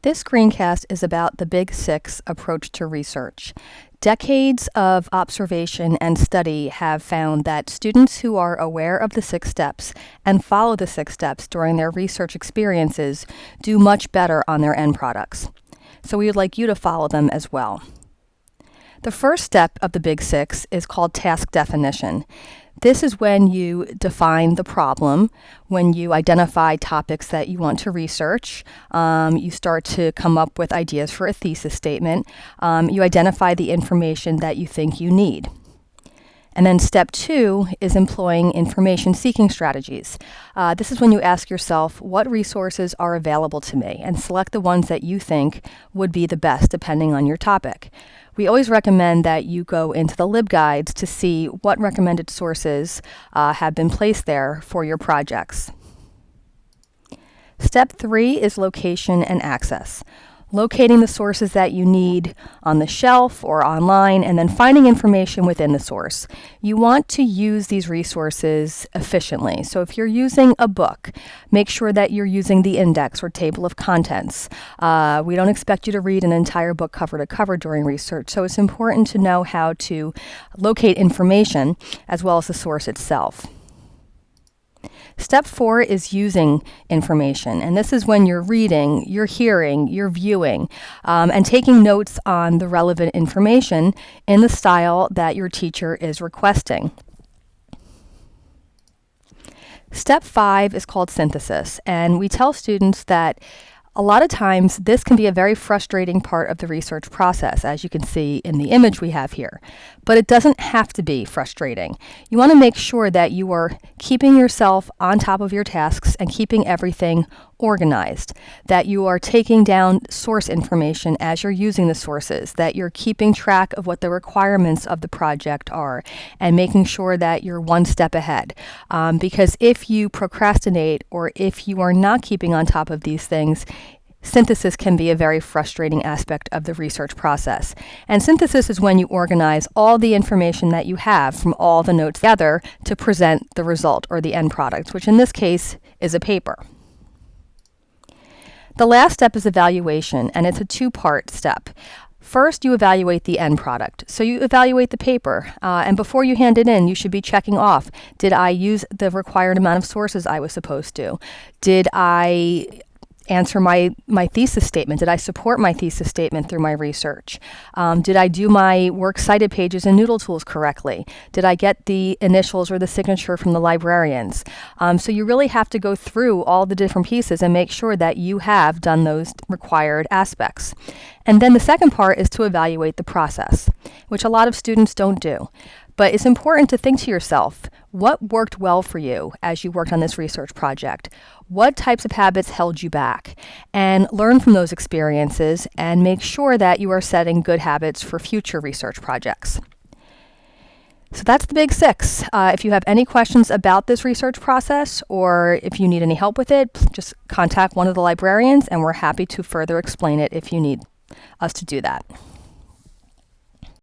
This screencast is about the Big Six approach to research. Decades of observation and study have found that students who are aware of the 6 steps and follow the 6 steps during their research experiences do much better on their end products. So we would like you to follow them as well. The first step of the Big Six is called task definition. This is when you define the problem, when you identify topics that you want to research, you start to come up with ideas for a thesis statement, you identify the information that you think you need. And then step 2 is employing information seeking strategies. This is when you ask yourself, what resources are available to me, and select the ones that you think would be the best depending on your topic. We always recommend that you go into the LibGuides to see what recommended sources have been placed there for your projects. Step 3 is location and access. Locating the sources that you need on the shelf or online, and then finding information within the source. You want to use these resources efficiently. So if you're using a book, make sure that you're using the index or table of contents. We don't expect you to read an entire book cover to cover during research, so it's important to know how to locate information as well as the source itself. Step 4 is using information, and this is when you're reading, you're hearing, you're viewing, and taking notes on the relevant information in the style that your teacher is requesting. Step 5 is called synthesis, and we tell students that a lot of times this can be a very frustrating part of the research process, as you can see in the image we have here. But it doesn't have to be frustrating. You want to make sure that you are keeping yourself on top of your tasks and keeping everything organized, that you are taking down source information as you're using the sources, that you're keeping track of what the requirements of the project are, and making sure that you're one step ahead. Because if you procrastinate or if you are not keeping on top of these things, synthesis can be a very frustrating aspect of the research process. And synthesis is when you organize all the information that you have from all the notes together to present the result or the end product, which in this case is a paper. The last step is evaluation, and it's a 2-part step. First, you evaluate the end product. So you evaluate the paper, and before you hand it in, you should be checking off, did I use the required amount of sources I was supposed to? Did I answer my thesis statement? Did I support my thesis statement through my research? Did I do my works cited pages in Noodle Tools correctly? Did I get the initials or the signature from the librarians? So you really have to go through all the different pieces and make sure that you have done those required aspects. And then the second part is to evaluate the process, which a lot of students don't do. But it's important to think to yourself, what worked well for you as you worked on this research project? What types of habits held you back? And learn from those experiences and make sure that you are setting good habits for future research projects. So that's the Big Six. If you have any questions about this research process, or if you need any help with it, just contact one of the librarians, and we're happy to further explain it if you need us to do that.